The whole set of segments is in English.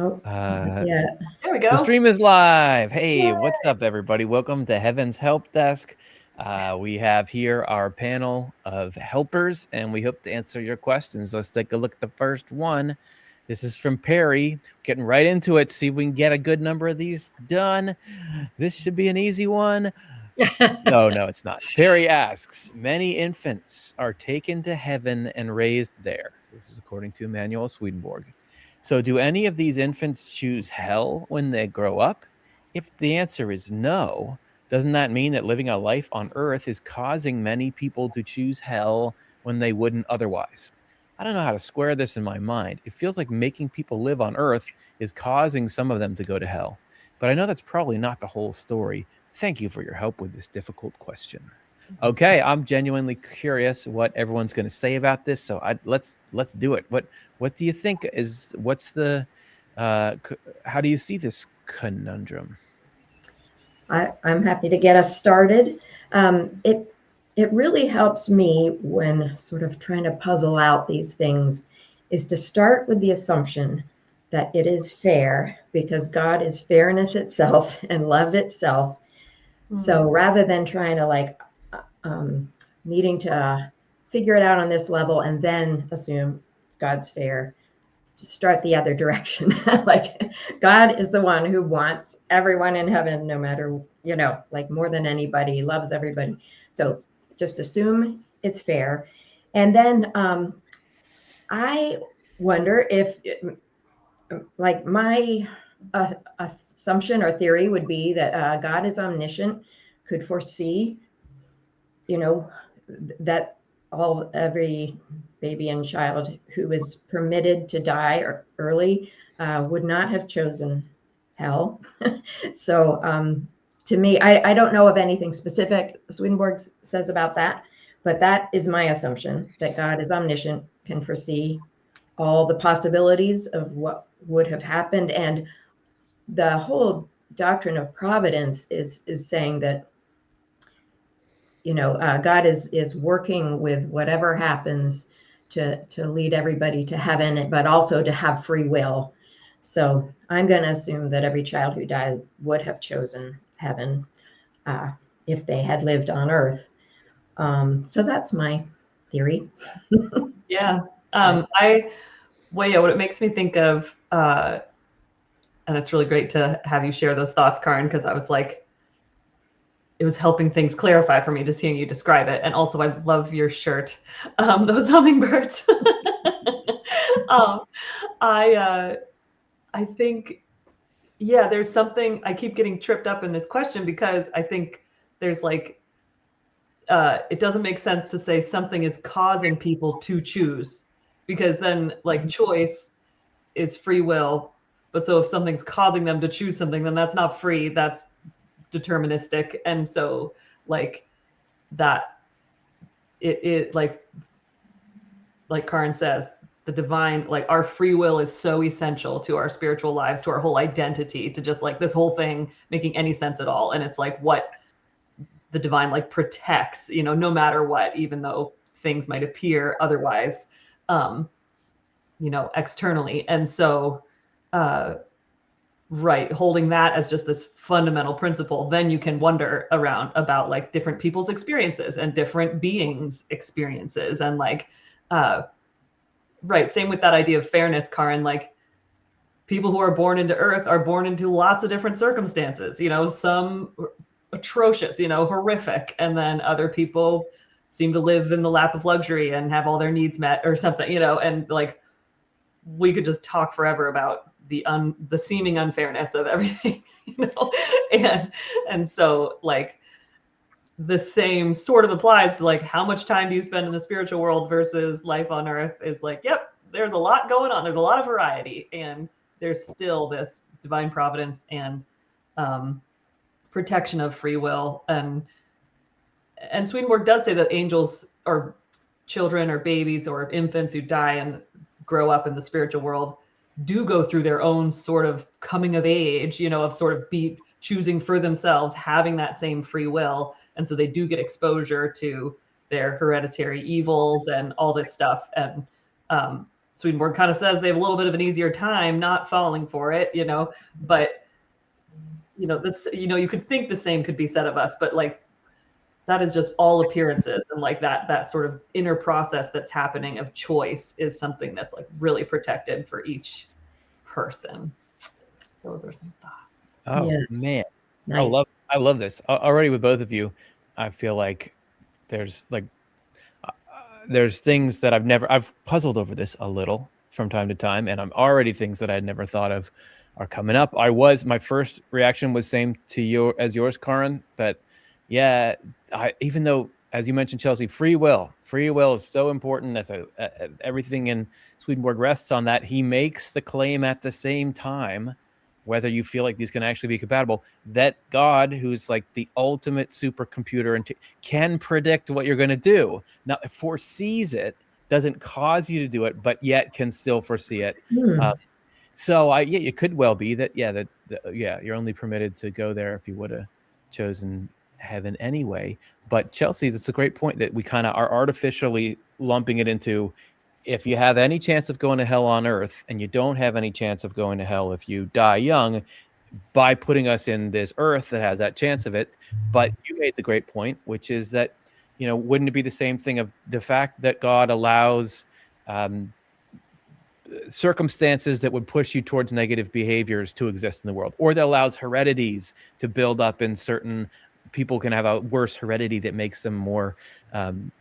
Nope, not Uh, yet. There we the go. stream is live. Hey, Yay. what's up, everybody? Welcome to Heaven's Help Desk. We have here our panel of helpers, and we hope to answer your questions. Let's take a look at the first one. This is from Perry. Getting right into it. See if we can get a good number of these done. This should be an easy one. No, it's not. Perry asks, many infants are taken to heaven and raised there. This is according to Emanuel Swedenborg. So do any of these infants choose hell when they grow up? If the answer is no, doesn't that mean that living a life on earth is causing many people to choose hell when they wouldn't otherwise? I don't know how to square this in my mind. It feels like making people live on earth is causing some of them to go to hell. But I know that's probably not the whole story. Thank you for your help with this difficult question. Okay, I'm genuinely curious what everyone's going to say about this. So let's do it. What do you think is what's the how do you see this conundrum? I'm happy to get us started. It really helps me when sort of trying to puzzle out these things is to start with the assumption that it is fair because God is fairness itself and love itself. So rather than trying to needing to figure it out on this level and then assume God's fair, to start the other direction. Like God is the one who wants everyone in heaven, no matter, like more than anybody, loves everybody. So just assume it's fair. And then I wonder if, like, my assumption or theory would be that God is omniscient, could foresee, that every baby and child who is permitted to die early would not have chosen hell. So to me, I don't know of anything specific Swedenborg says about that, but that is my assumption, that God is omniscient, can foresee all the possibilities of what would have happened. And the whole doctrine of providence is saying that God is working with whatever happens to lead everybody to heaven, but also to have free will. So I'm going to assume that every child who died would have chosen heaven if they had lived on earth. So that's my theory. Yeah. What it makes me think of, and it's really great to have you share those thoughts, Karin, because I was like, it was helping things clarify for me just hearing you describe it. And also, I love your shirt, those hummingbirds. I think, yeah, there's something, I keep getting tripped up in this question because I think there's like, it doesn't make sense to say something is causing people to choose, because then like choice is free will. But so if something's causing them to choose something, then that's not free, that's deterministic. And so like that, it like Karin says, the divine, like our free will is so essential to our spiritual lives, to our whole identity, to just like this whole thing making any sense at all. And it's like what the divine like protects, no matter what, even though things might appear otherwise, externally. And so, right, holding that as just this fundamental principle, then you can wonder around about like different people's experiences and different beings' experiences. And like, right, same with that idea of fairness, Karin, like people who are born into earth are born into lots of different circumstances, some atrocious, horrific. And then other people seem to live in the lap of luxury and have all their needs met or something, and like, we could just talk forever about the seeming unfairness of everything, and so like the same sort of applies to like how much time do you spend in the spiritual world versus life on earth. Is like, yep, there's a lot going on, there's a lot of variety, and there's still this divine providence and protection of free will. And Swedenborg does say that angels or children or babies or infants who die and grow up in the spiritual world do go through their own sort of coming of age, of sort of choosing for themselves, having that same free will. And so they do get exposure to their hereditary evils and all this stuff. And Swedenborg kind of says they have a little bit of an easier time not falling for it, you know, but you know, this, you know, you could think the same could be said of us, but like that is just all appearances, and like that sort of inner process that's happening of choice is something that's like really protected for each person. Those are some thoughts. Oh Yes. man, Nice. I love this already with both of you. I feel like there's like there's things that I've puzzled over this a little from time to time, and I'm already things that I'd never thought of are coming up. My first reaction was same to yours, Karin, that yeah, even though, as you mentioned, Chelsea, free will is so important. As everything in Swedenborg rests on that. He makes the claim at the same time, whether you feel like these can actually be compatible, that God, who's like the ultimate supercomputer and can predict what you're going to do, now foresees it, doesn't cause you to do it, but yet can still foresee it. So it could well be that, you're only permitted to go there if you would have chosen heaven anyway. But Chelsea, that's a great point, that we kind of are artificially lumping it into, if you have any chance of going to hell on earth and you don't have any chance of going to hell if you die young, by putting us in this earth that has that chance of it. But you made the great point, which is that, you know, wouldn't it be the same thing of the fact that God allows circumstances that would push you towards negative behaviors to exist in the world, or that allows heredities to build up in certain people can have a worse heredity that makes them more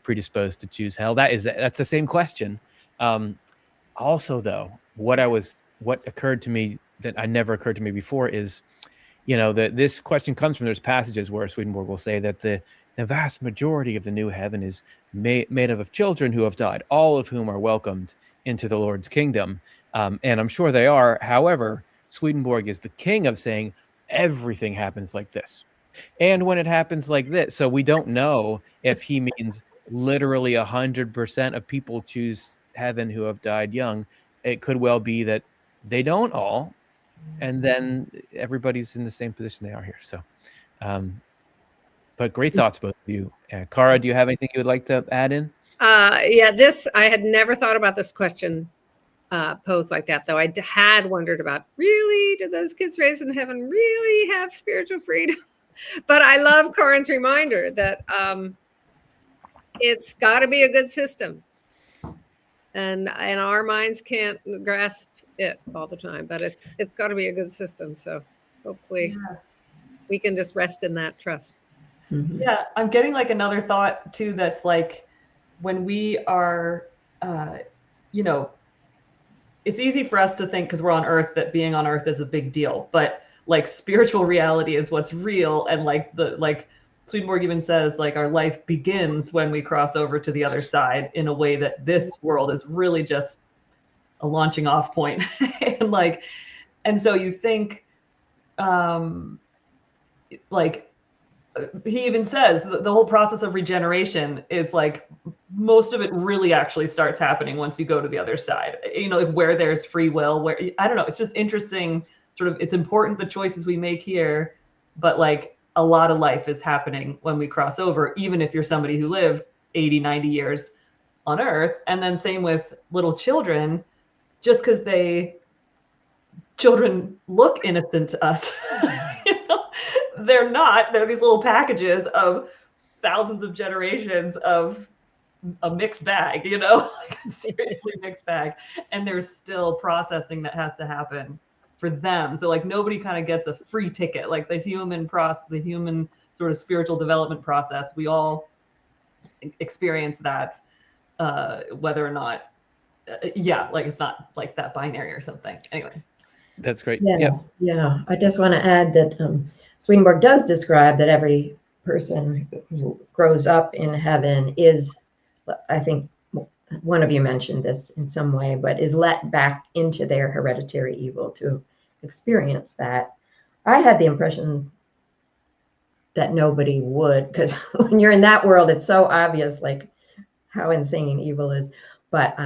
predisposed to choose hell? That's the same question. Also, though, what occurred to me that never occurred to me before is, you know, that this question comes from, there's passages where Swedenborg will say that the vast majority of the new heaven is made up of children who have died, all of whom are welcomed into the Lord's kingdom. And I'm sure they are. However, Swedenborg is the king of saying everything happens like this. And when it happens like this, so we don't know if he means literally 100% of people choose heaven who have died young. It could well be that they don't all, and then everybody's in the same position they are here. So, but great thoughts, both of you. Cara, do you have anything you would like to add in? I had never thought about this question posed like that, though. I had wondered about, really, do those kids raised in heaven really have spiritual freedom? But I love Karin's reminder that it's got to be a good system, and our minds can't grasp it all the time. But it's got to be a good system. So hopefully we can just rest in that trust. Mm-hmm. Yeah, I'm getting like another thought too. That's like, when we are, you know, it's easy for us to think, because we're on Earth, that being on Earth is a big deal. But like spiritual reality is what's real, and like Swedenborg even says, like, our life begins when we cross over to the other side, in a way that this world is really just a launching off point. and so you think, like, he even says the whole process of regeneration is like, most of it really actually starts happening once you go to the other side, you know, like where there's free will, where, I don't know, it's just interesting. Sort of, it's important, the choices we make here, but like a lot of life is happening when we cross over, even if you're somebody who lived 80, 90 years on Earth. And then same with little children, just because children look innocent to us, you know, they're not. They're these little packages of thousands of generations of a mixed bag, you know, like a seriously mixed bag. And there's still processing that has to happen for them. So like nobody kind of gets a free ticket. Like the human sort of spiritual development process, we all experience that, whether or not, like it's not like that binary or something. Anyway. That's great. Yeah. I just want to add that Swedenborg does describe that every person who grows up in heaven is, I think one of you mentioned this in some way, but is let back into their hereditary evil to experience that. I had the impression that nobody would, because when you're in that world, it's so obvious, like how insane evil is. But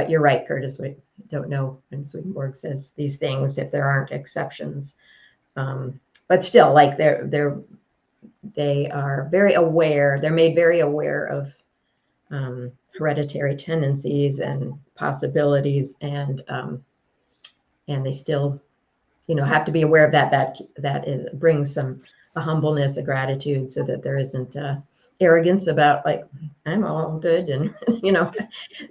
you're right, Curtis. We don't know when Swedenborg says these things if there aren't exceptions. But still, like they are very aware. They're made very aware of hereditary tendencies and possibilities, and they still, have to be aware of that brings a humbleness, a gratitude, so that there isn't arrogance about like, I'm all good, and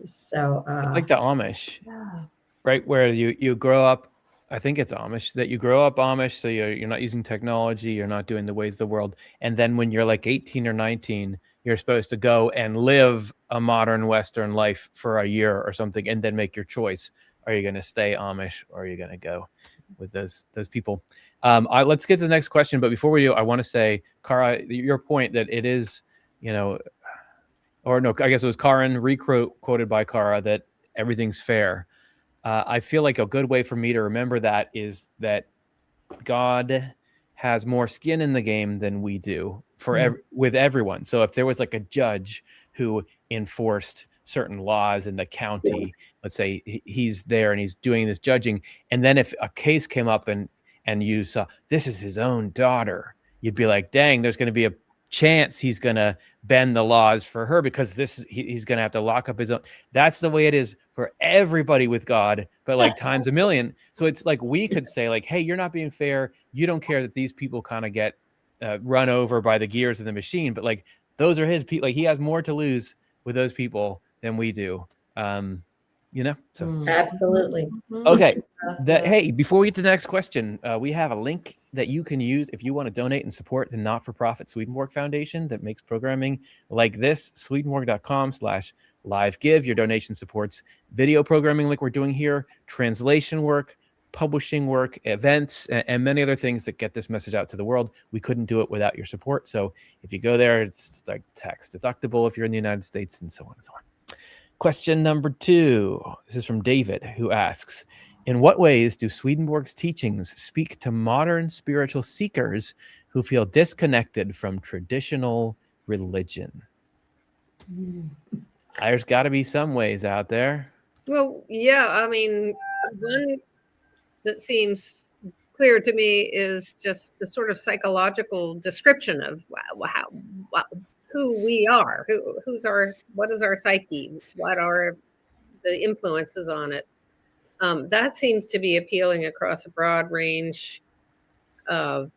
so It's like the Amish, Yeah. right? Where you grow up, I think it's Amish, that you grow up Amish, so you're not using technology, you're not doing the ways of the world, and then when you're like 18 or 19, you're supposed to go and live a modern Western life for a year or something, and then make your choice. Are you going to stay Amish, or are you going to go with those people? Let's get to the next question, but before we do, I want to say, Cara, your point that it is, or no, I guess it was Karin, quoted by Cara, that everything's fair. I feel like a good way for me to remember that is that God has more skin in the game than we do with everyone. So if there was like a judge who enforced certain laws in the county, let's say he's there and he's doing this judging, and then if a case came up and you saw this is his own daughter, you'd be like, dang, there's going to be a chance he's going to bend the laws for her, because he's going to have to lock up his own. That's the way it is for everybody with God, but like times a million. So it's like we could say like, hey, you're not being fair. You don't care that these people kind of get run over by the gears of the machine, but like those are his people. Like he has more to lose with those people than we do. So absolutely. okay. Hey, before we get to the next question, we have a link that you can use if you want to donate and support the not-for-profit Swedenborg Foundation that makes programming like this. Swedenborg.com/livegive. Your donation supports video programming like we're doing here, translation work, publishing work, events, and many other things that get this message out to the world. We couldn't do it without your support. So if you go there, it's like tax deductible if you're in the United States, and so on and so on. Question number 2. This is from David, who asks, in what ways do Swedenborg's teachings speak to modern spiritual seekers who feel disconnected from traditional religion? There's got to be some ways out there. Well, yeah, I mean, one that seems clear to me is just the sort of psychological description of who we are, what is our psyche, what are the influences on it. That seems to be appealing across a broad range of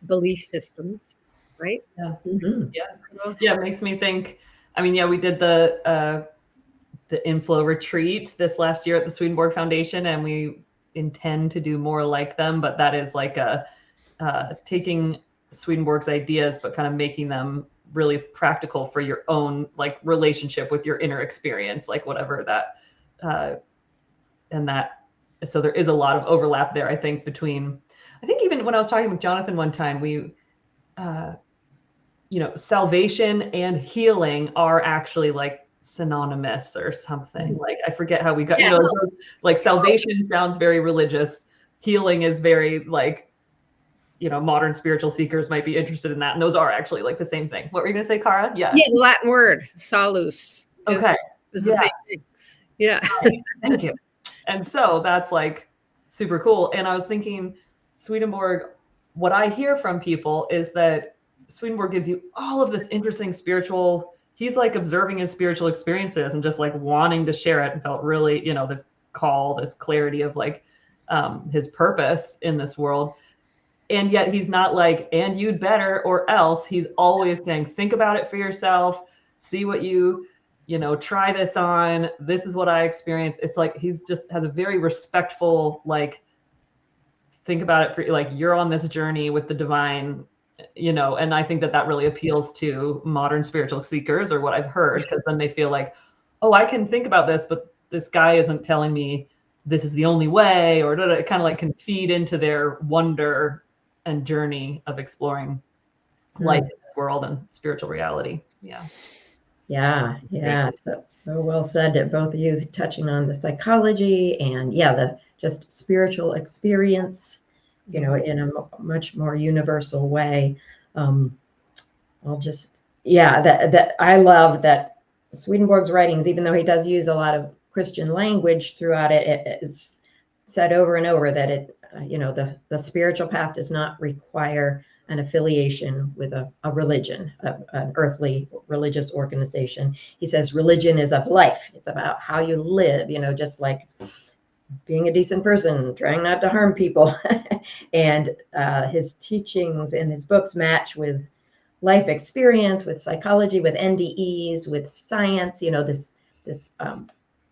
belief systems, right? Yeah. Mm-hmm. Yeah. It makes me think. I mean, yeah, we did the inflow retreat this last year at the Swedenborg Foundation, and we intend to do more like them. But that is like taking Swedenborg's ideas, but kind of making them really practical for your own like relationship with your inner experience, like whatever that. So there is a lot of overlap there, I think, between, I think even when I was talking with Jonathan one time, we, salvation and healing are actually like synonymous or something. Like, I forget how we got, like salvation sounds very religious. Healing is very like, modern spiritual seekers might be interested in that. And those are actually like the same thing. What were you going to say, Cara? Yeah. Yeah, the Latin word, salus. Okay. Is the same thing. Yeah. Thank you. And so that's like super cool. And I was thinking, Swedenborg, what I hear from people is that Swedenborg gives you all of this interesting spiritual, he's like observing his spiritual experiences and just like wanting to share it, and felt really, this call, this clarity of like his purpose in this world. And yet he's not like, and you'd better or else. He's always saying, think about it for yourself, see what try this on. This is what I experienced. It's like he's just has a very respectful, like, think about it for like you're on this journey with the divine, and I think that really appeals to modern spiritual seekers, or what I've heard, because then they feel like, oh, I can think about this, but this guy isn't telling me this is the only way, or it kind of like can feed into their wonder and journey of exploring life in this world and spiritual reality. Yeah. Yeah. So well said, both of you, touching on the psychology and the just spiritual experience, in a much more universal way. I love that Swedenborg's writings, even though he does use a lot of Christian language throughout it, it's said over and over that the spiritual path does not require an affiliation with a religion, an earthly religious organization. He says religion is of life. It's about how you live, just like being a decent person, trying not to harm people. And his teachings and his books match with life experience, with psychology, with NDEs, with science,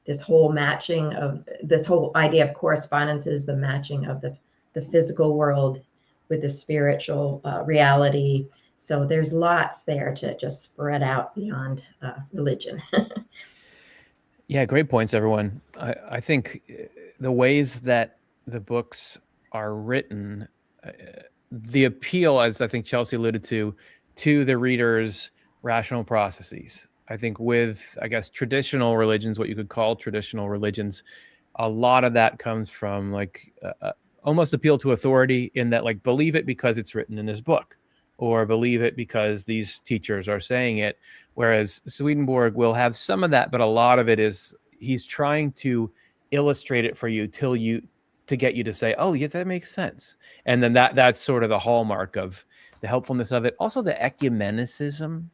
this whole matching of this whole idea of correspondences, the matching of the physical world with the spiritual reality. So there's lots there to just spread out beyond religion. Yeah, great points, everyone. I think the ways that the books are written, the appeal, as I think Chelsea alluded to the reader's rational processes. I think with, I guess, traditional religions, what you could call traditional religions, a lot of that comes from like almost appeal to authority, in that like believe it because it's written in this book, or believe it because these teachers are saying it. Whereas Swedenborg will have some of that, but a lot of it is he's trying to illustrate it for you to get you to say, oh yeah, that makes sense. And then that's sort of the hallmark of the helpfulness of it. Also the ecumenicism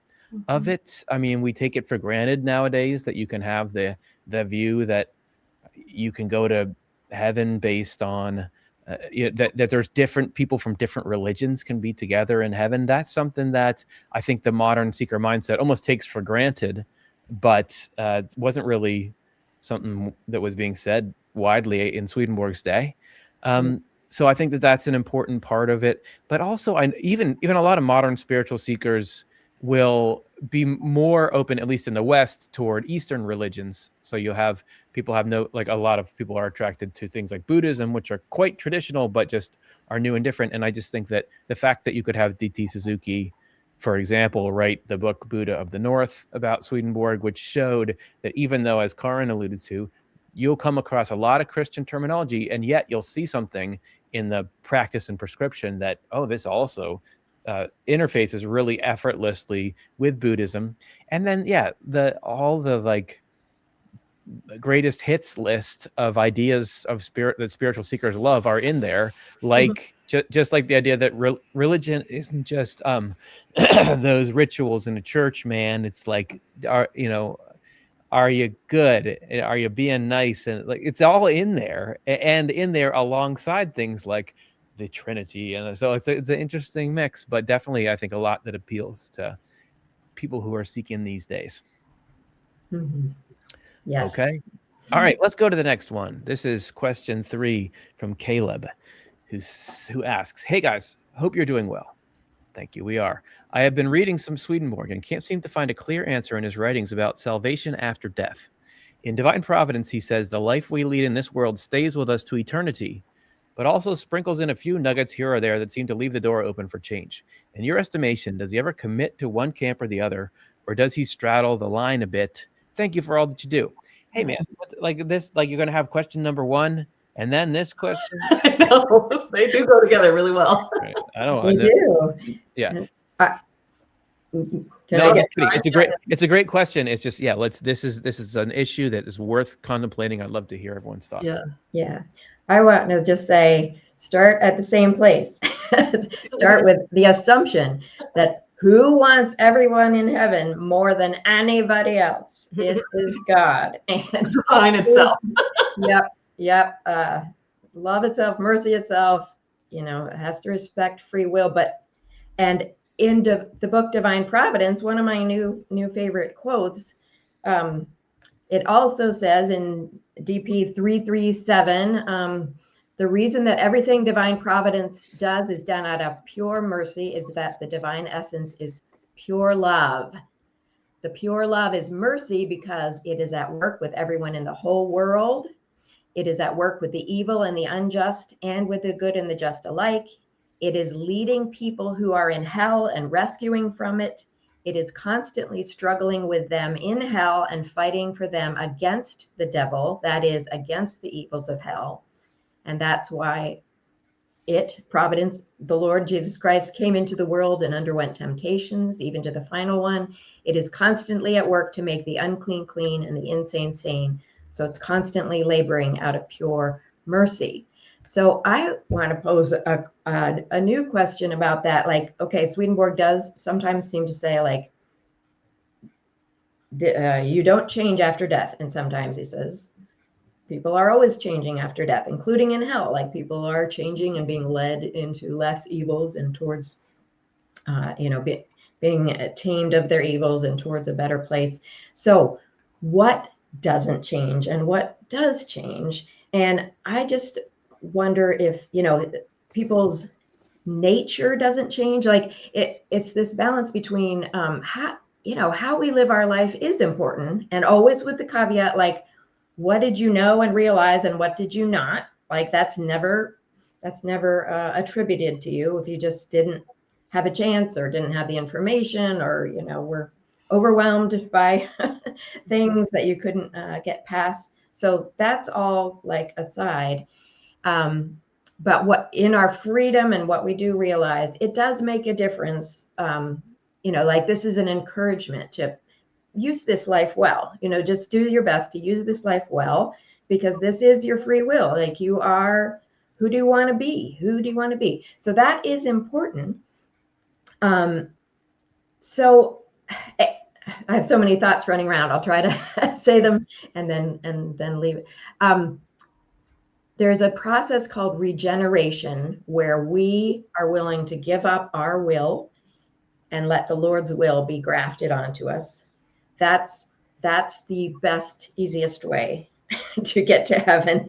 of it. I mean, we take it for granted nowadays that you can have the view that you can go to heaven based on that there's different people from different religions can be together in heaven. That's something that I think the modern seeker mindset almost takes for granted, but it wasn't really something that was being said widely in Swedenborg's day. So I think that that's an important part of it. But also, even a lot of modern spiritual seekers will be more open, at least in the West, toward Eastern religions. So you'll have people a lot of people are attracted to things like Buddhism, which are quite traditional, but just are new and different. And I just think that the fact that you could have D.T. Suzuki, for example, write the book Buddha of the North about Swedenborg, which showed that even though, as Karin alluded to, you'll come across a lot of Christian terminology, and yet you'll see something in the practice and prescription that, oh, this also interfaces really effortlessly with Buddhism. And then, all the like greatest hits list of ideas of spirit that spiritual seekers love are in there. Like just like the idea that religion isn't just those rituals in a church, man. It's like, are you good? Are you being nice? And like, it's all in there, and in there alongside things like the Trinity. And so it's an interesting mix, but definitely I think a lot that appeals to people who are seeking these days. Yes. Okay. All right, let's go to the next one. This is question 3 from Caleb, who asks, hey guys, hope you're doing well. Thank you. We are. I have been reading some Swedenborg and can't seem to find a clear answer in his writings about salvation after death. In Divine Providence, he says the life we lead in this world stays with us to eternity, but also sprinkles in a few nuggets here or there that seem to leave the door open for change. In your estimation, does he ever commit to one camp or the other, or does he straddle the line a bit? Thank you for all that you do. Hey, man, like this, like you're going to have question number 1 and then this question. I know. They do go together really well. Right. I don't They know. do. Yeah. No, I'm just kidding. It's a great question. It's just, this is an issue that is worth contemplating. I'd love to hear everyone's thoughts. Yeah. I want to just say, start at the same place. Start with the assumption that who wants everyone in heaven more than anybody else? It is God. And Divine itself. Yep. Love itself, mercy itself, it has to respect free will. And in the book Divine Providence, one of my new favorite quotes, it also says in DP 337, the reason that everything Divine Providence does is done out of pure mercy is that the divine essence is pure love. The pure love is mercy because it is at work with everyone in the whole world. It is at work with the evil and the unjust and with the good and the just alike. It is leading people who are in hell and rescuing from it. It is constantly struggling with them in hell and fighting for them against the devil, that is, against the evils of hell. And that's why Providence, the Lord Jesus Christ, came into the world and underwent temptations, even to the final one. It is constantly at work to make the unclean clean and the insane sane. So it's constantly laboring out of pure mercy. So I want to pose a new question about that. Like, okay, Swedenborg does sometimes seem to say, like, you don't change after death. And sometimes he says, people are always changing after death, including in hell. Like, people are changing and being led into less evils and towards, being tamed of their evils and towards a better place. So what doesn't change and what does change? And I just wonder if, people's nature doesn't change. Like, it's this balance between how we live our life is important, and always with the caveat, like, what did you know and realize and what did you not? Like, that's never attributed to you if you just didn't have a chance or didn't have the information, or were overwhelmed by things that you couldn't get past. So that's all, like, aside. But what in our freedom and what we do realize, it does make a difference. Like, this is an encouragement to use this life well. Just do your best to use this life well, because this is your free will. Like, you are, who do you want to be? Who do you want to be? So that is important. So I have so many thoughts running around. I'll try to say them and then leave it. There's a process called regeneration, where we are willing to give up our will and let the Lord's will be grafted onto us. That's the best, easiest way to get to heaven,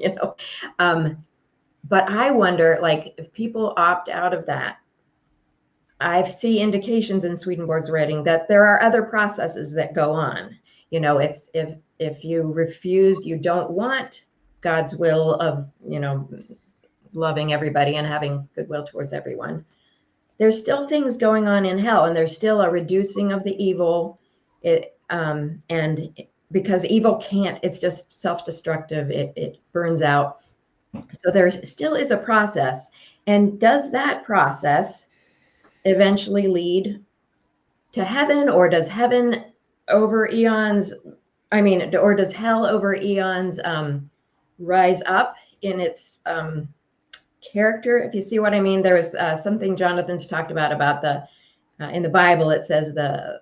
But I wonder, like, if people opt out of that, I see indications in Swedenborg's writing that there are other processes that go on. It's if you refuse, you don't want God's will of, loving everybody and having goodwill towards everyone. There's still things going on in hell, and there's still a reducing of the evil. And because evil can't, it's just self-destructive. It burns out. So there still is a process. And does that process eventually lead to heaven, or does heaven over eons, or does hell over eons rise up in its character, if you see what I mean? There was something Jonathan's talked about the in the Bible. It says the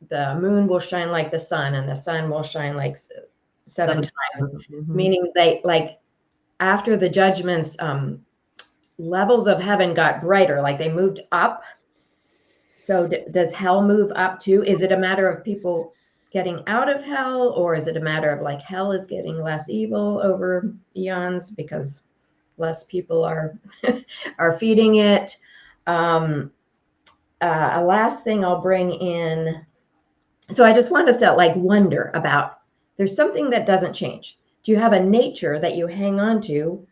moon will shine like the sun, and the sun will shine like seven times. Mm-hmm. Meaning they, like, after the judgments, levels of heaven got brighter, like they moved up. So does hell move up too? Is it a matter of people getting out of hell, or is it a matter of, like, hell is getting less evil over eons because less people are feeding it? A last thing I'll bring in. So I just want us to, like, wonder about, there's something that doesn't change. Do you have a nature that you hang on to?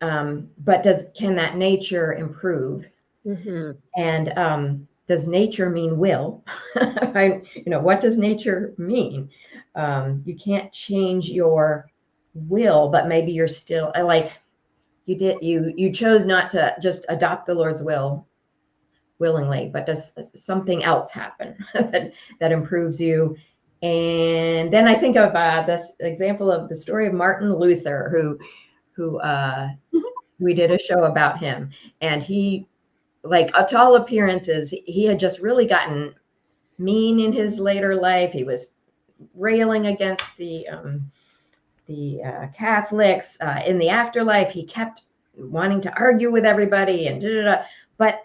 But can that nature improve? Mm-hmm. And does nature mean will? What does nature mean? You can't change your will, but maybe you're still, like, you chose not to just adopt the Lord's will willingly, but does something else happen that improves you? And then I think of this example of the story of Martin Luther, who we did a show about him, and he, like, to all appearances, he had just really gotten mean in his later life. He was railing against the Catholics. In the afterlife, he kept wanting to argue with everybody, and but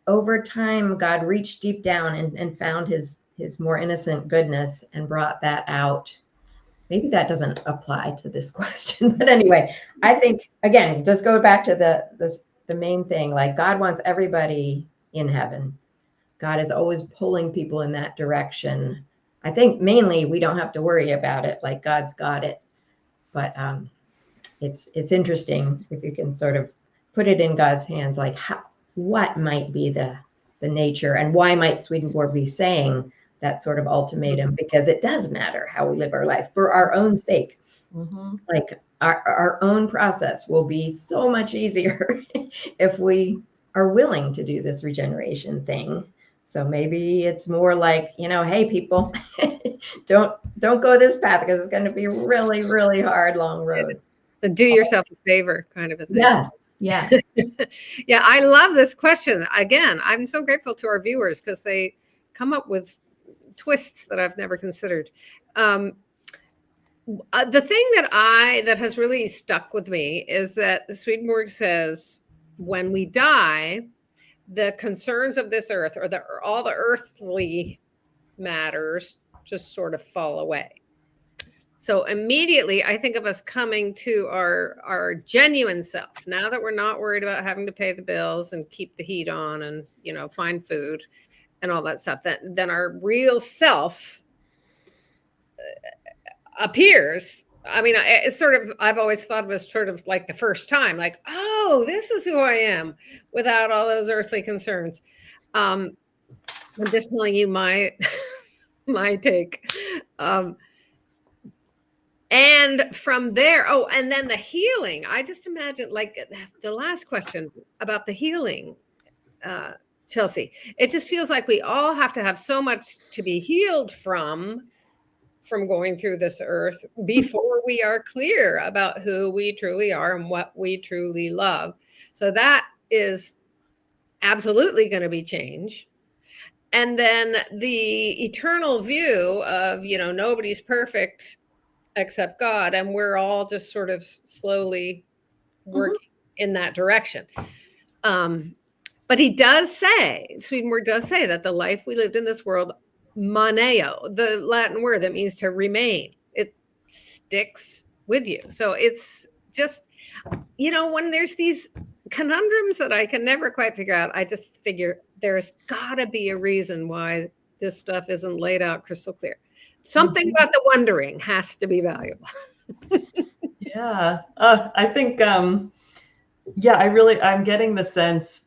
over time, God reached deep down and found his more innocent goodness and brought that out. Maybe that doesn't apply to this question, but anyway, I think, again, just go back to the main thing. Like, God wants everybody in heaven. God is always pulling people in that direction. I think mainly we don't have to worry about it. Like, God's got it. But it's interesting if you can sort of put it in God's hands, like, what might be the nature, and why might Swedenborg be saying that sort of ultimatum? Because it does matter how we live our life for our own sake. Mm-hmm. Like, our own process will be so much easier if we are willing to do this regeneration thing. So maybe it's more like, hey, people, don't go this path, because it's going to be really, really hard, long road. Do yourself a favor kind of a thing. Yes. Yes. Yeah, I love this question. Again, I'm so grateful to our viewers because they come up with twists that I've never considered. The thing that has really stuck with me is that Swedenborg says when we die, the concerns of this earth or all the earthly matters just sort of fall away. So immediately I think of us coming to our genuine self. Now that we're not worried about having to pay the bills and keep the heat on and, find food and all that stuff, then our real self appears. I mean, it's sort of, I've always thought of it as sort of like the first time, like, oh, this is who I am without all those earthly concerns. I'm just telling you my take. And from there, and then the healing. I just imagine, like the last question about the healing, Chelsea. It just feels like we all have to have so much to be healed from going through this earth before we are clear about who we truly are and what we truly love. So that is absolutely going to be change. And then the eternal view of, nobody's perfect except God, and we're all just sort of slowly working in that direction. But he does say, Swedenborg does say that the life we lived in this world, moneo, the Latin word that means to remain, it sticks with you. So it's just, when there's these conundrums that I can never quite figure out, I just figure there's gotta be a reason why this stuff isn't laid out crystal clear. Something about the wondering has to be valuable. Yeah. I think, I'm getting the sense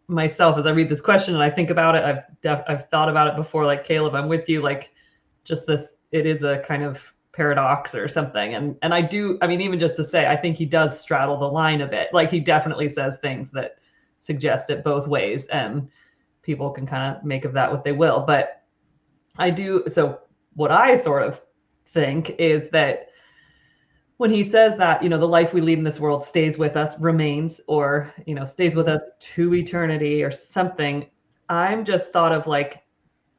myself as I read this question and I think about it. I've thought about it before, like Caleb, I'm with you, like just this, it is a kind of paradox or something. And even just to say, I think he does straddle the line a bit. Like he definitely says things that suggest it both ways and people can kind of make of that what they will. But so what I sort of think is that when he says that, the life we lead in this world stays with us, remains, or, stays with us to eternity or something, I'm just thought of like,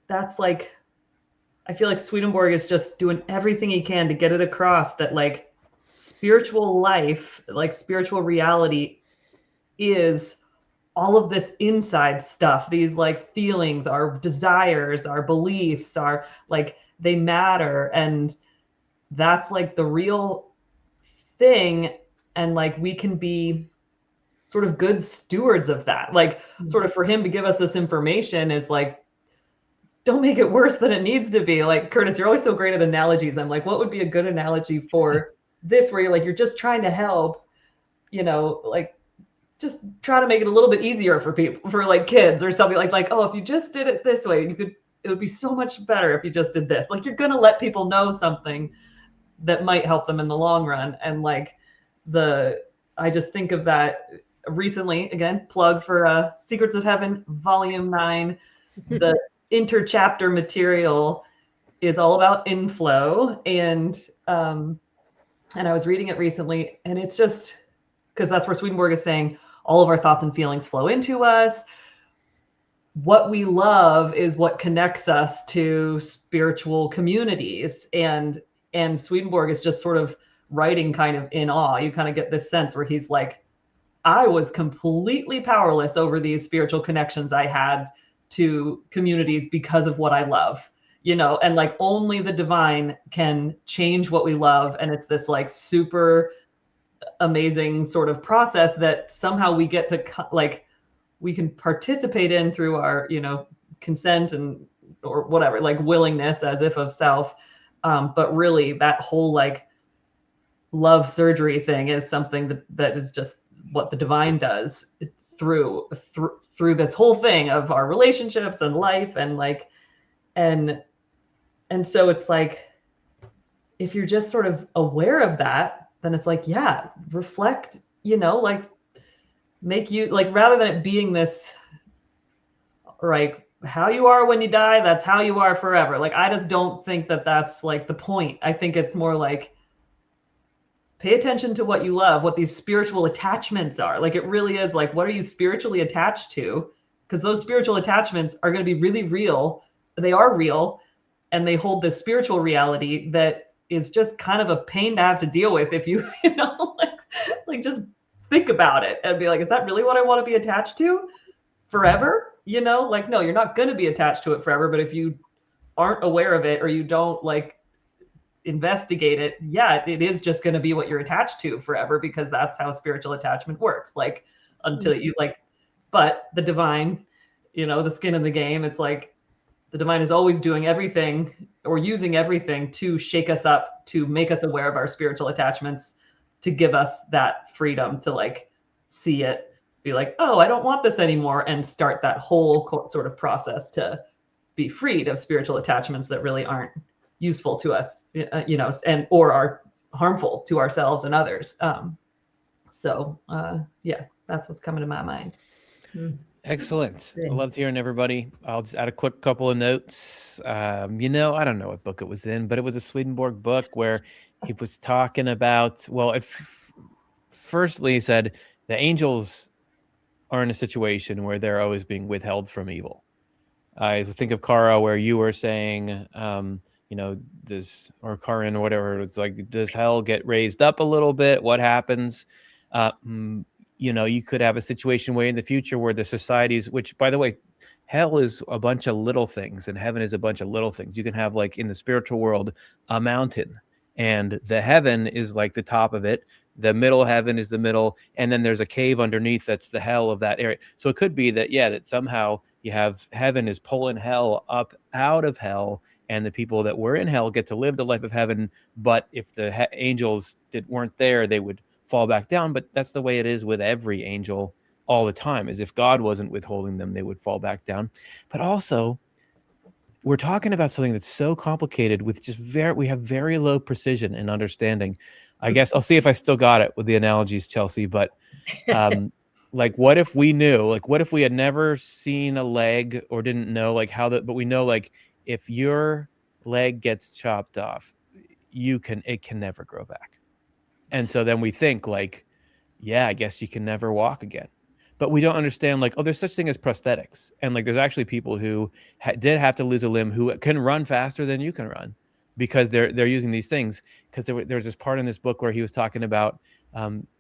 that's like, I feel like Swedenborg is just doing everything he can to get it across that like spiritual life, like spiritual reality is all of this inside stuff, these like feelings, our desires, our beliefs, are like, they matter. And that's like the real thing. And like, we can be sort of good stewards of that. Like sort of for him to give us this information is like, don't make it worse than it needs to be. Like, Curtis, you're always so great at analogies. I'm like, what would be a good analogy for this, where you're like, you're just trying to help, like just try to make it a little bit easier for people, for like kids or something like, oh, if you just did it this way, it would be so much better if you just did this. Like, you're going to let people know something that might help them in the long run. And like I just think of that recently, again, plug for Secrets of Heaven, Volume 9, the interchapter material is all about inflow. And I was reading it recently, and it's just, because that's where Swedenborg is saying all of our thoughts and feelings flow into us. What we love is what connects us to spiritual communities. And Swedenborg is just sort of writing kind of in awe. You kind of get this sense where he's like, I was completely powerless over these spiritual connections I had to communities because of what I love, and like only the divine can change what we love. And it's this like super amazing sort of process that somehow we get to like, we can participate in through our, consent and, or whatever, like willingness as if of self. But really that whole like love surgery thing is something that is just what the divine does through this whole thing of our relationships and life. And like, and so it's like, if you're just sort of aware of that, then it's like, yeah, reflect, like make you like, rather than it being this, right, how you are when you die, that's how you are forever. Like, I just don't think that that's like the point. I think it's more like, pay attention to what you love, what these spiritual attachments are. Like, it really is like, what are you spiritually attached to? Because those spiritual attachments are going to be really real. They are real, and they hold this spiritual reality that is just kind of a pain to have to deal with if you, you know, like just think about it and be like, is that really what I want to be attached to forever? You know, like, no, you're not going to be attached to it forever. But if you aren't aware of it, or you don't like investigate it, yeah, it is just going to be what you're attached to forever, because that's how spiritual attachment works. Like, until you like, but the divine, you know, the skin in the game, it's like the divine is always doing everything or using everything to shake us up, to make us aware of our spiritual attachments, to give us that freedom to like see it, be like, oh, I don't want this anymore, and start that whole sort of process to be freed of spiritual attachments that really aren't useful to us, you know, and or are harmful to ourselves and others. Yeah, that's what's coming to my mind. Excellent. I loved hearing everybody. I'll just add a quick couple of notes. You know, I don't know what book it was in, but it was a Swedenborg book where he was talking about, well, firstly he said the angels are in a situation where they're always being withheld from evil. I think of Kara, where you were saying, you know, or Karin or whatever, it's like, does hell get raised up a little bit? What happens? You know, you could have a situation where in the future where the societies, which, by the way, hell is a bunch of little things and heaven is a bunch of little things. You can have, like, in the spiritual world, a mountain, and the heaven is like the top of it. The middle heaven is the middle, and then there's a cave underneath that's the hell of that area. So it could be that, yeah, that somehow you have heaven is pulling hell up out of hell, and the people that were in hell get to live the life of heaven. But if the angels weren't there, they would fall back down. But that's the way it is with every angel all the time, is if God wasn't withholding them, they would fall back down. But also, we're talking about something that's so complicated with just we have very low precision and understanding. I guess I'll see if I still got it with the analogies, Chelsea, but like, what if we knew, like, what if we had never seen a leg or didn't know like but we know, like, if your leg gets chopped off, it can never grow back. And so then we think, like, yeah, I guess you can never walk again. But we don't understand, like, oh, there's such thing as prosthetics. And, like, there's actually people who did have to lose a limb who can run faster than you can run because they're using these things. Because there's this part in this book where he was talking about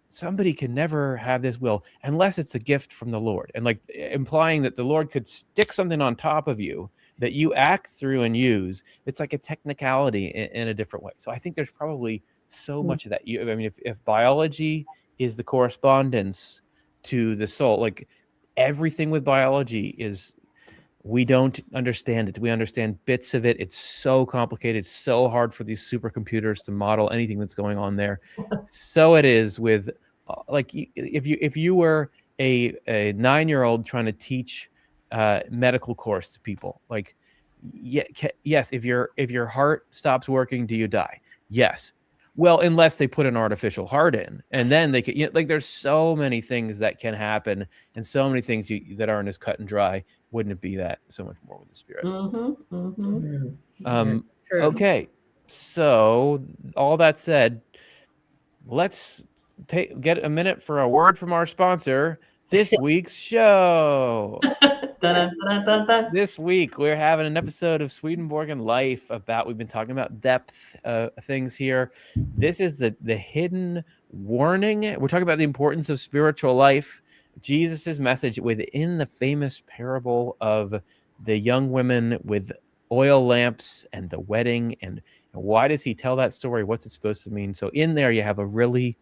somebody can never have this will unless it's a gift from the Lord. And, like, implying that the Lord could stick something on top of you that you act through and use. It's like a technicality in a different way. So I think there's probably so much of that. I mean, if biology is the correspondence to the soul, like, everything with biology is, we don't understand it. We understand bits of it. It's so complicated, so hard for these supercomputers to model anything that's going on there. So it is with, like, if you were a 9-year-old trying to teach medical course to people, like, yes, if your heart stops working, do you die? Yes. Well, unless they put an artificial heart in, and then they can, like, there's so many things that can happen, and so many things that aren't as cut and dry. Wouldn't it be that so much more with the Spirit? Okay, so all that said, let's get a minute for a word from our sponsor. This week's show. Dun, dun, dun, dun. This week we're having an episode of Swedenborg and Life we've been talking about depth things here. This is the hidden warning. We're talking about the importance of spiritual life. Jesus's message within the famous parable of the young women with oil lamps and the wedding, and why does he tell that story? What's it supposed to mean? So in there you have a really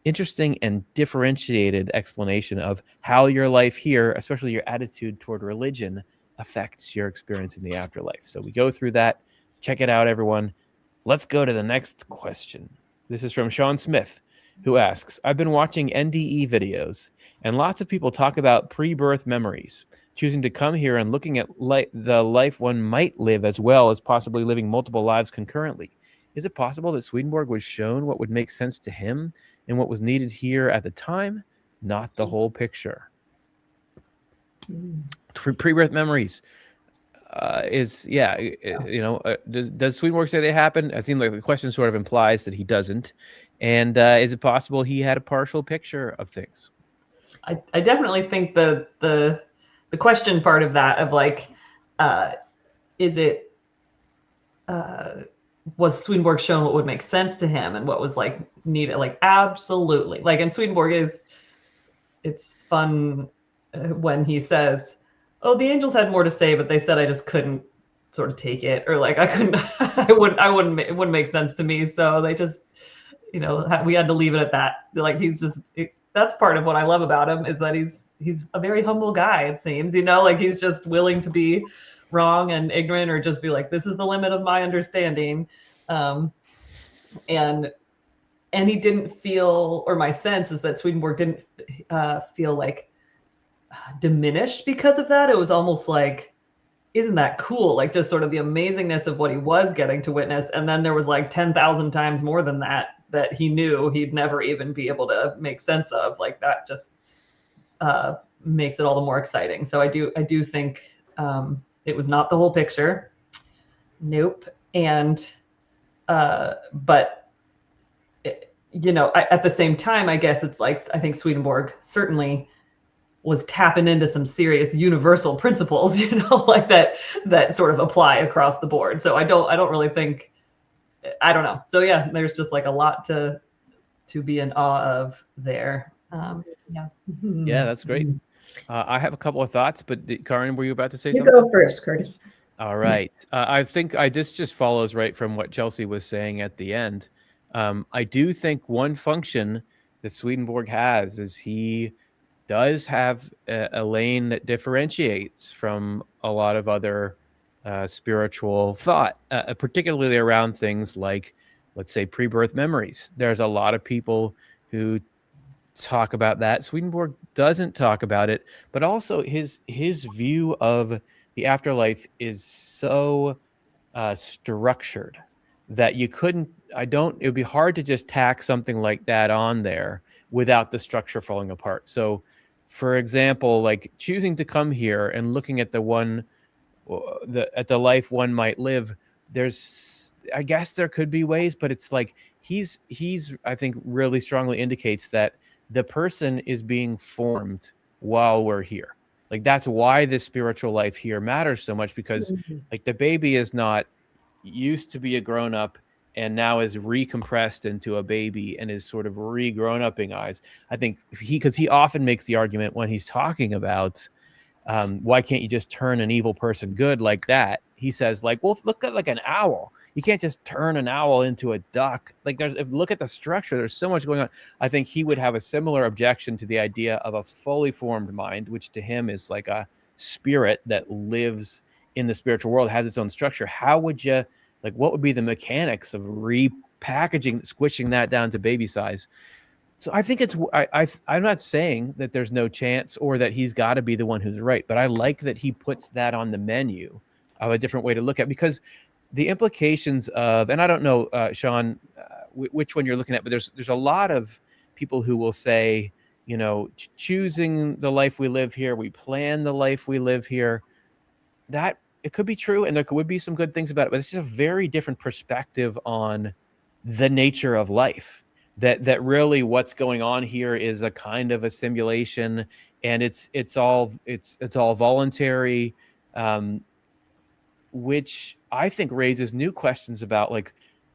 interesting and differentiated explanation of how your life here, especially your attitude toward religion, affects your experience in the afterlife. So we go through that. Check it out, everyone. Let's go to the next question. This is from Sean Smith, who asks, I've been watching NDE videos, and lots of people talk about pre-birth memories, choosing to come here and looking at the life one might live, as well as possibly living multiple lives concurrently. Is it possible that Swedenborg was shown what would make sense to him and what was needed here at the time? Not the whole picture. Pre-birth memories does Swedenborg say they happened? I seem like the question sort of implies that he doesn't. And is it possible he had a partial picture of things? I definitely think the question part of that, of like, is it, was Swedenborg shown what would make sense to him and what was like needed? Like, absolutely. Like, and Swedenborg it's fun when he says, "Oh, the angels had more to say, but they said I just couldn't sort of take it, or like I couldn't, it wouldn't make sense to me, so they just, we had to leave it at that." Like, that's part of what I love about him, is that he's a very humble guy, it seems, like he's just willing to be wrong and ignorant, or just be like, this is the limit of my understanding. And he didn't feel, or my sense is that Swedenborg didn't feel like diminished because of that. It was almost like, isn't that cool? Like, just sort of the amazingness of what he was getting to witness. And then there was like 10,000 times more than that he knew he'd never even be able to make sense of. Like, that just makes it all the more exciting. So I do think it was not the whole picture. Nope. And but at the same time, I guess it's like, I think Swedenborg certainly was tapping into some serious universal principles, like that sort of apply across the board. So I don't really think, I don't know. So yeah, there's just like a lot to be in awe of there. Yeah, that's great. I have a couple of thoughts, but Karin, were you about to say You something? go first, Curtis. All right. I think this just follows right from what Chelsea was saying at the end. I do think one function that Swedenborg has is he does have a lane that differentiates from a lot of other spiritual thought, particularly around things like, let's say, pre-birth memories. There's a lot of people who talk about that. Swedenborg doesn't talk about it, but also his view of the afterlife is so structured that it would be hard to just tack something like that on there without the structure falling apart. So, for example, like choosing to come here and looking at the life one might live, I guess there could be ways, but it's like he's I think really strongly indicates that the person is being formed while we're here. Like, that's why this spiritual life here matters so much, because like the baby is not used to be a grown-up and now is recompressed into a baby and is sort of re-grown up in eyes. I think because he often makes the argument when he's talking about why can't you just turn an evil person good like that? He says, like, well, look at like an owl. You can't just turn an owl into a duck. Like, look at the structure. There's so much going on. I think he would have a similar objection to the idea of a fully formed mind, which to him is like a spirit that lives in the spiritual world, has its own structure. How would you, like, what would be the mechanics of repackaging, squishing that down to baby size? So I think I'm not saying that there's no chance or that he's got to be the one who's right, but I like that he puts that on the menu of a different way to look at, because the implications of, and I don't know, Sean, which one you're looking at, but there's a lot of people who will say, choosing the life we live here, we plan the life we live here. That it could be true, and there would be some good things about it, but it's just a very different perspective on the nature of life. That really what's going on here is a kind of a simulation, and it's all voluntary, which I think raises new questions about, like,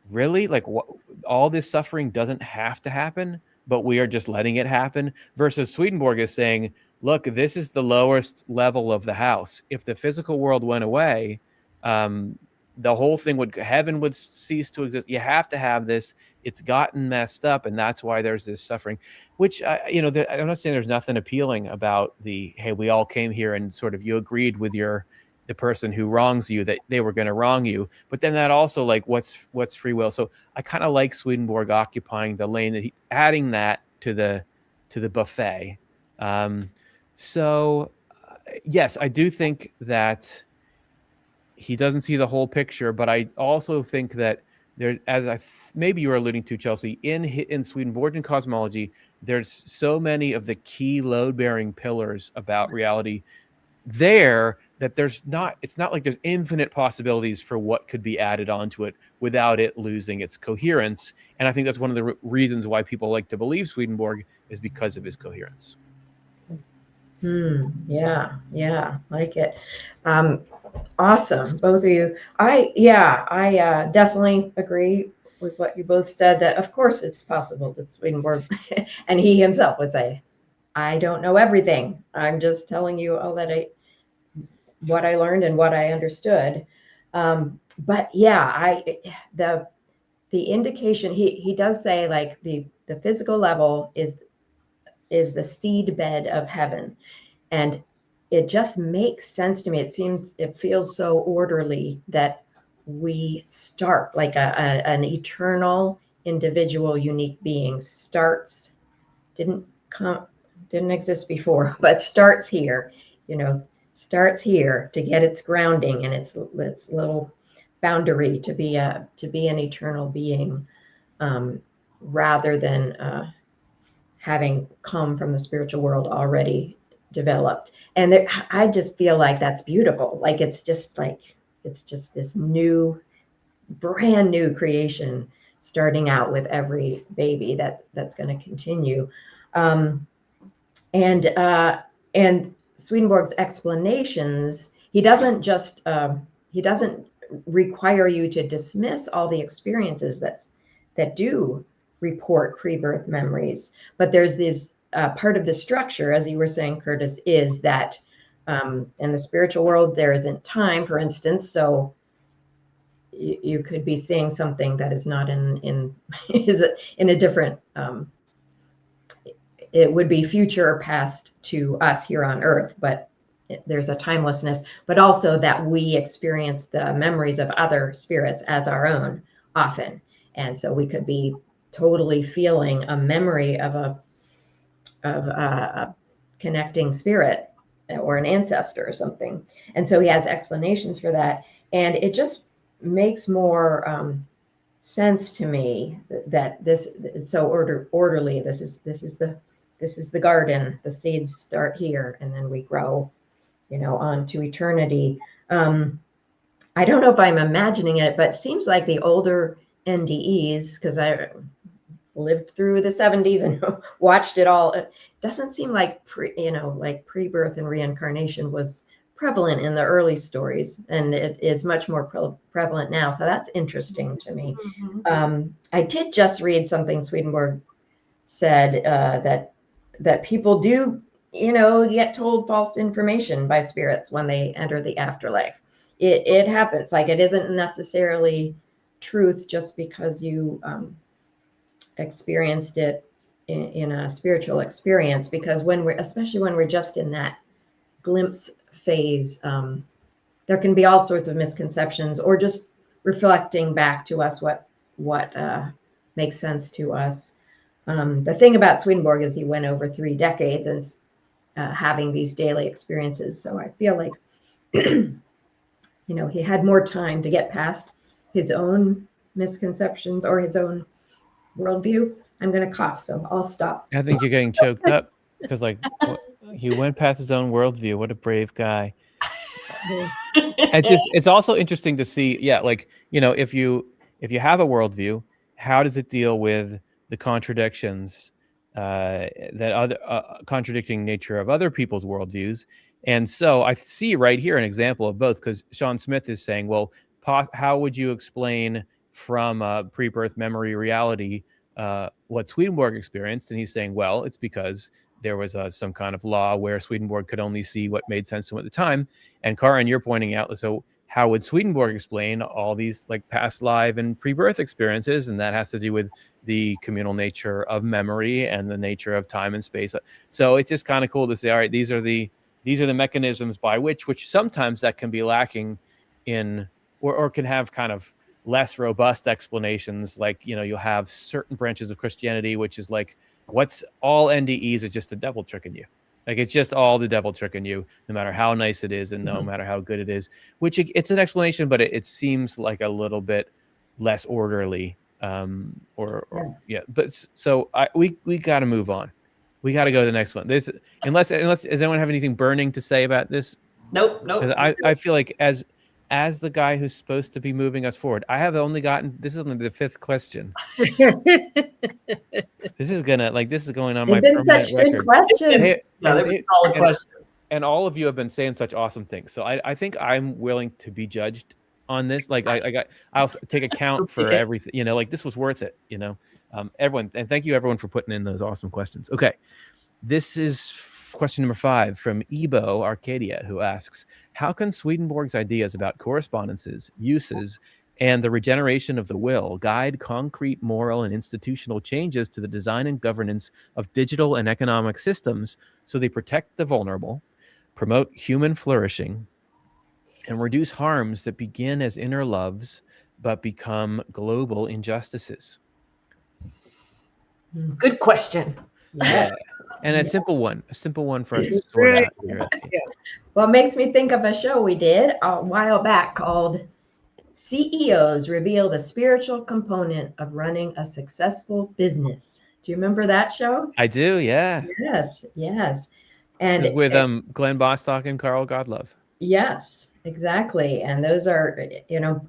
really, like, what, all this suffering doesn't have to happen, but we are just letting it happen, versus Swedenborg is saying, look, this is the lowest level of the house. If the physical world went away, the whole thing heaven would cease to exist. You have to have this. It's gotten messed up, and that's why there's this suffering, which, I'm not saying there's nothing appealing about hey, we all came here and sort of you agreed with the person who wrongs you that they were going to wrong you. But then that also, like, what's free will? So I kind of like Swedenborg occupying the lane, that adding that to the buffet. So yes, I do think that he doesn't see the whole picture, but I also think that there, as maybe you were alluding to, Chelsea, in Swedenborgian cosmology, there's so many of the key load-bearing pillars about reality there that it's not like there's infinite possibilities for what could be added onto it without it losing its coherence. And I think that's one of the reasons why people like to believe Swedenborg is because of his coherence. Yeah, like it. Awesome, both of you. I definitely agree with what you both said, that of course it's possible that Swedenborg, and he himself would say, I don't know everything. I'm just telling you all that what I learned and what I understood. But yeah, the indication, he does say, like, the physical level is the seed bed of heaven. And it just makes sense to me. It feels so orderly that we start like an eternal, individual, unique being didn't exist before, but starts here, starts here to get its grounding and its little boundary to be an eternal being, rather than having come from the spiritual world already developed. And I just feel like that's beautiful. Like it's just this brand new creation, starting out with every baby that's going to continue. And Swedenborg's explanations, he doesn't require you to dismiss all the experiences that do report pre-birth memories, but there's this part of the structure, as you were saying, Curtis, is that in the spiritual world there isn't time, for instance, so you could be seeing something that is not in a different, it would be future or past to us here on earth, but there's a timelessness, but also that we experience the memories of other spirits as our own often. And so we could be totally feeling a memory of a connecting spirit or an ancestor or something. And so he has explanations for that. And it just makes more sense to me that this is so orderly. This is the garden. The seeds start here, and then we grow, on to eternity. I don't know if I'm imagining it, but it seems like the older NDEs, because I lived through the 70s and watched it all, it doesn't seem like pre-birth and reincarnation was prevalent in the early stories, and it is much more prevalent now. So that's interesting to me. I did just read something Swedenborg said, that people do, get told false information by spirits when they enter the afterlife. It happens. Like, it isn't necessarily truth just because you experienced it in a spiritual experience, because especially when we're just in that glimpse phase, there can be all sorts of misconceptions, or just reflecting back to us what makes sense to us. The thing about Swedenborg is he went over 3 decades and having these daily experiences. So I feel like, he had more time to get past his own misconceptions or his own worldview. I'm going to cough, so I'll stop. I think you're getting choked up because, he went past his own worldview. What a brave guy. It's also interesting to see, if you have a worldview, how does it deal with the contradictions, that other contradicting nature of other people's worldviews? And so I see right here an example of both, because Sean Smith is saying, well, how would you explain from pre-birth memory reality what Swedenborg experienced? And he's saying, well, it's because there was some kind of law where Swedenborg could only see what made sense to him at the time. And Karin, you're pointing out, so how would Swedenborg explain all these past life and pre-birth experiences? And that has to do with the communal nature of memory and the nature of time and space. So it's just kind of cool to say, all right, these are the mechanisms by which sometimes that can be lacking in, or can have kind of less robust explanations. You'll have certain branches of Christianity, which is what's all NDEs are just the devil tricking you. It's just all the devil tricking you, no matter how nice it is and no matter how good it is, which it's an explanation, but it seems like a little bit less orderly. But so we got to move on. We got to go to the next one. Unless does anyone have anything burning to say about this? Nope. I feel like as the guy who's supposed to be moving us forward, I have only gotten, this is only the 5th question. This is going on my They've been permanent such good record. questions. Hey, they've been solid questions. And all of you have been saying such awesome things. So I think I'm willing to be judged on this. Like I'll take account for everything, you know, like this was worth it, you know. Everyone, and thank you everyone for putting in those awesome questions. Okay. This is question number 5 from Ebo Arcadia, who asks, how can Swedenborg's ideas about correspondences, uses, and the regeneration of the will guide concrete moral and institutional changes to the design and governance of digital and economic systems so they protect the vulnerable, promote human flourishing, and reduce harms that begin as inner loves but become global injustices? Good question. Yeah. And a simple one for us to sort out here. Well, it makes me think of a show we did a while back called CEOs Reveal the Spiritual Component of Running a Successful Business. Do you remember that show? I do, yeah. Yes. And it was with Glenn Bostock and Carl Godlove. Yes, exactly. And those are, you know,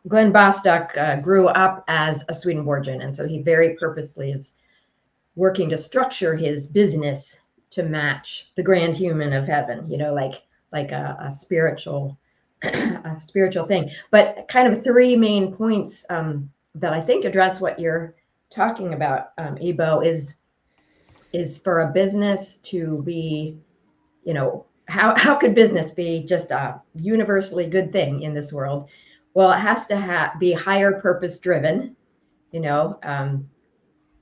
Glenn Bostock grew up as a Swedenborgian, and so he very purposely is working to structure his business to match the grand human of heaven, you know, like a spiritual thing. But kind of 3 main points that I think address what you're talking about, Ebo, is for a business to be, you know, how could business be just a universally good thing in this world? Well, it has to be higher purpose driven, you know.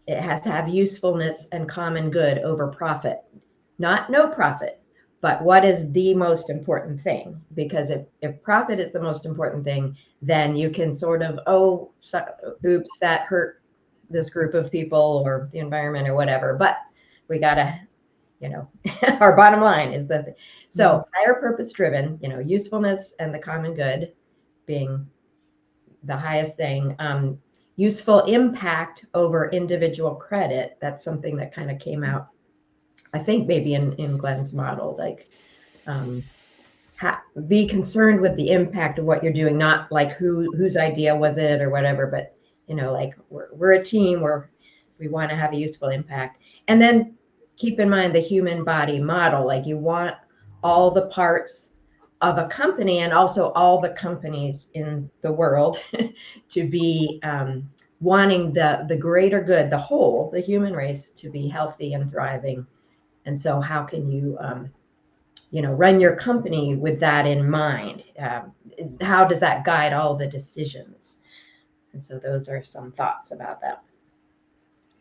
It has to have usefulness and common good over profit, not no profit, but what is the most important thing? Because if profit is the most important thing, then you can sort of, oops, that hurt this group of people or the environment or whatever. But we gotta, you know, our bottom line is that. So higher purpose driven, you know, usefulness and the common good being the highest thing. Useful impact over individual credit. That's something that kind of came out, I think, maybe in Glenn's model, like be concerned with the impact of what you're doing, not like whose idea was it or whatever, but, you know, like we're a team where we want to have a useful impact. And then keep in mind the human body model, like you want all the parts of a company and also all the companies in the world to be wanting the greater good, the whole, the human race to be healthy and thriving. And so how can you, you know, run your company with that in mind? How does that guide all the decisions? And so those are some thoughts about that.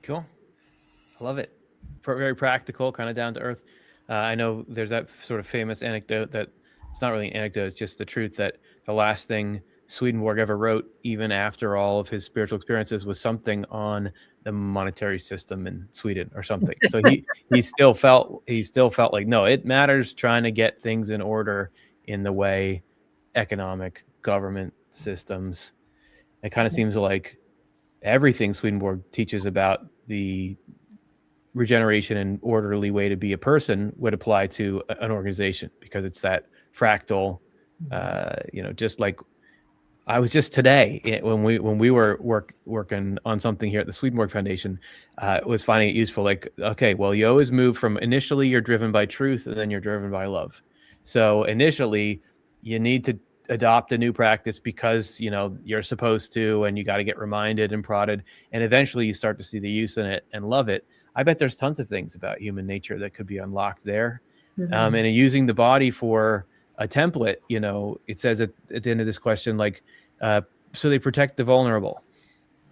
Cool. I love it. Very practical, kind of down to earth. I know there's that sort of famous anecdote that it's not really an anecdote, it's just the truth that the last thing Swedenborg ever wrote, even after all of his spiritual experiences, was something on the monetary system in Sweden or something. So he still felt like, no, it matters trying to get things in order in the way economic government systems. It kind of seems like everything Swedenborg teaches about the regeneration and orderly way to be a person would apply to an organization, because it's that fractal, you know, just like I was just today when we were working on something here at the Swedenborg Foundation, was finding it useful. Like, okay, well, you always move from initially you're driven by truth and then you're driven by love. So initially you need to adopt a new practice because, you know, you're supposed to, and you got to get reminded and prodded. And eventually you start to see the use in it and love it. I bet there's tons of things about human nature that could be unlocked there. And using the body for a template, you know, it says at the end of this question, like, so they protect the vulnerable.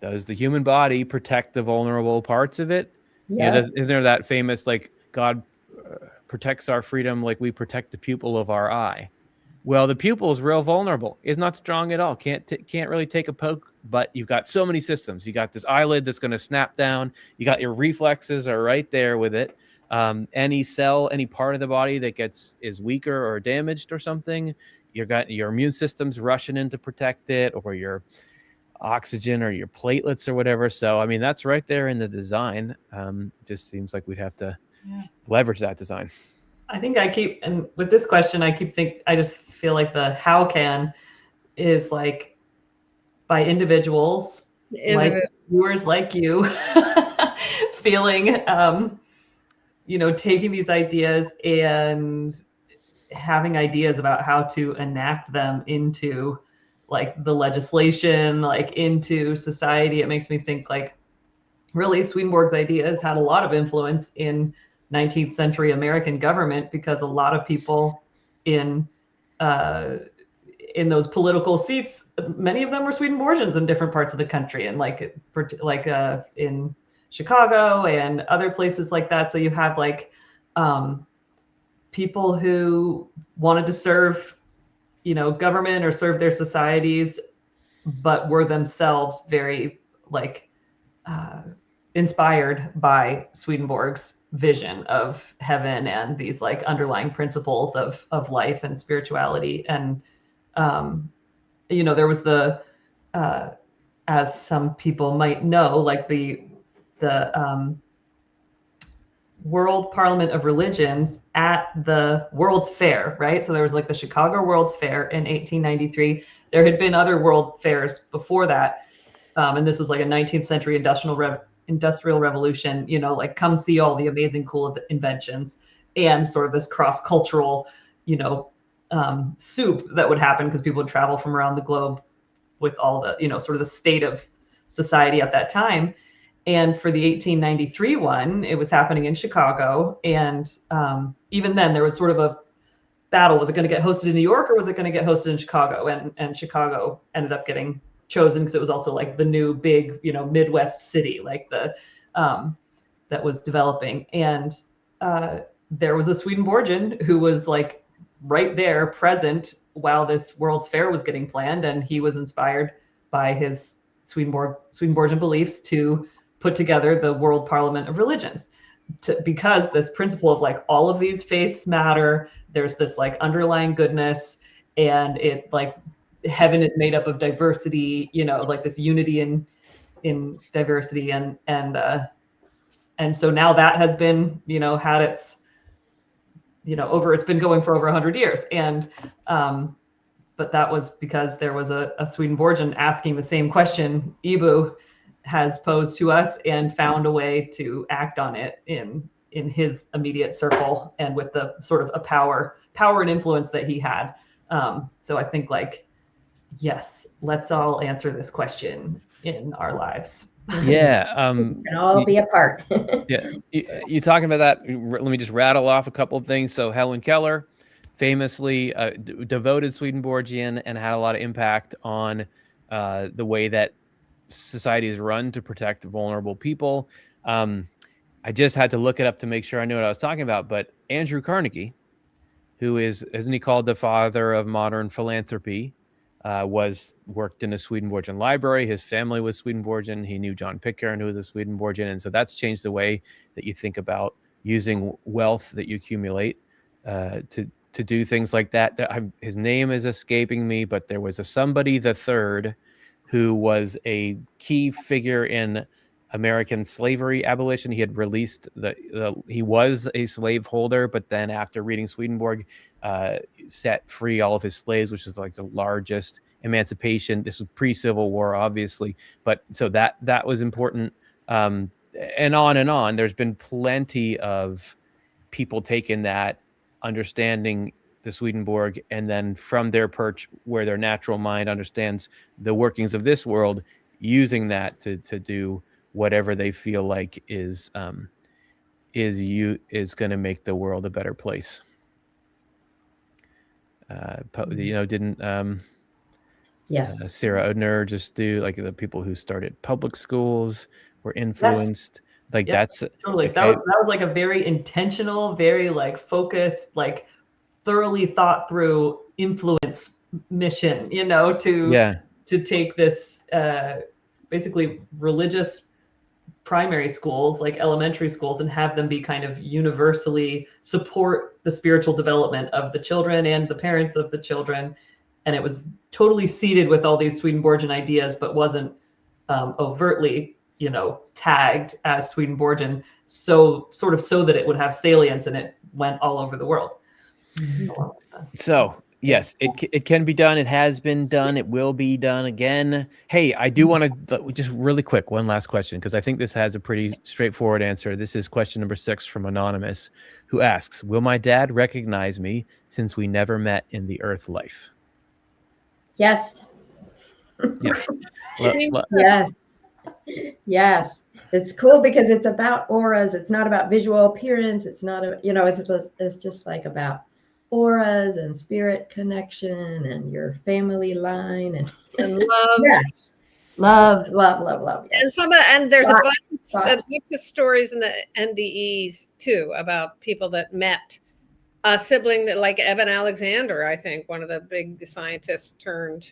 Does the human body protect the vulnerable parts of it? Yeah. You know, isn't there that famous, like, God protects our freedom like we protect the pupil of our eye? Well, the pupil is real vulnerable. It's not strong at all. Can't really take a poke, but you've got so many systems. You got this eyelid that's going to snap down. You got your reflexes are right there with it. Any cell, any part of the body that is weaker or damaged or something, you got your immune system's rushing in to protect it, or your oxygen or your platelets or whatever. So, I mean, that's right there in the design. Just seems like we'd have to leverage that design. I think and with this question, I just feel like the how can is like by individuals, like viewers like you, feeling, taking these ideas and having ideas about how to enact them into like the legislation, like into society. It makes me think like really Swedenborg's ideas had a lot of influence in 19th century American government, because a lot of people in those political seats, many of them were Swedenborgians in different parts of the country, and in Chicago and other places like that. So you have like people who wanted to serve, government or serve their societies, but were themselves very like inspired by Swedenborg's vision of heaven and these like underlying principles of life and spirituality. And there was as some people might know, like the World Parliament of Religions at the World's Fair, right? So there was like the Chicago World's Fair in 1893. There had been other world fairs before that. And this was like a 19th century industrial revolution, like come see all the amazing cool inventions, and sort of this cross-cultural, soup that would happen because people would travel from around the globe with all the, sort of the state of society at that time. And for the 1893 one, it was happening in Chicago. And even then there was sort of a battle. Was it going to get hosted in New York or was it going to get hosted in Chicago? And Chicago ended up getting chosen because it was also like the new big, Midwest city, like that was developing. And there was a Swedenborgian who was like right there present while this World's Fair was getting planned. And he was inspired by his Swedenborgian beliefs to put together the World Parliament of Religions, because this principle of like all of these faiths matter. There's this like underlying goodness, and it like heaven is made up of diversity, like this unity in diversity, and so now that has been, had its, it's been going for over 100 years. And but that was because there was a Swedenborgian asking the same question Ibu has posed to us, and found a way to act on it in his immediate circle, and with the sort of a power and influence that he had. So I think like, yes, let's all answer this question in our lives. Yeah. We can all be a part. Yeah. You talking about that? Let me just rattle off a couple of things. So Helen Keller, famously devoted Swedenborgian, and had a lot of impact on the way that society is run to protect vulnerable people. I just had to look it up to make sure I knew what I was talking about. But Andrew Carnegie, who isn't he called the father of modern philanthropy, worked in a Swedenborgian library. His family was Swedenborgian. He knew John Pitcairn, who was a Swedenborgian. And so that's changed the way that you think about using wealth that you accumulate to do things like that. His name is escaping me, but there was somebody the third who was a key figure in American slavery abolition. He had released he was a slaveholder, but then after reading Swedenborg, set free all of his slaves, which is like the largest emancipation. This was pre-Civil War, obviously, but so that was important. And on. There's been plenty of people taking that, understanding the Swedenborg, and then from their perch where their natural mind understands the workings of this world, using that to do whatever they feel like is going to make the world a better place. Didn't Yes. Sarah Odner just do, like, the people who started public schools were influenced? Yes. Like, that's totally. That was like a very intentional, very like focused, like thoroughly thought through influence mission, to take this basically religious primary schools, like elementary schools, and have them be kind of universally support the spiritual development of the children and the parents of the children. And it was totally seeded with all these Swedenborgian ideas, but wasn't overtly, tagged as Swedenborgian. so that it would have salience and it went all over the world. So yes, it can be done. It has been done. It will be done again. Hey, I do want to just really quick, one last question, because I think this has a pretty straightforward answer. This is question number 6 from Anonymous, who asks, will my dad recognize me since we never met in the earth life? Yes. Yes. Yes. Yes. It's cool because it's about auras. It's not about visual appearance. It's not, it's just like about auras and spirit connection and your family line And love. Yes. Love. Yes. And there's a Thought. bunch of stories in the NDEs too about people that met a sibling that, like Evan Alexander, I think one of the big scientists turned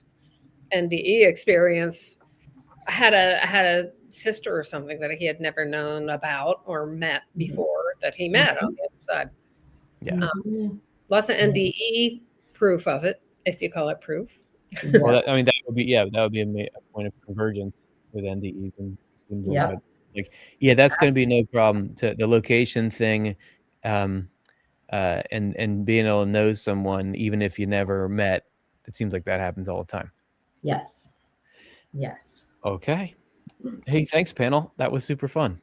NDE experience, had a sister or something that he had never known about or met before that he met on the other side. Yeah. Lots of NDE proof of it, if you call it proof. Well, I mean, that would be a point of convergence with NDEs and Yeah. That's going to be no problem. To the location thing, and being able to know someone even if you never met, it seems like that happens all the time. Yes. Okay. Hey, thanks, panel. That was super fun.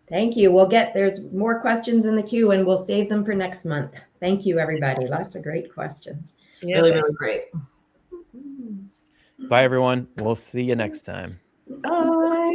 Thank you. There's more questions in the queue and we'll save them for next month. Thank you, everybody. Lots of great questions. Yeah. Really great. Bye, everyone. We'll see you next time. Bye.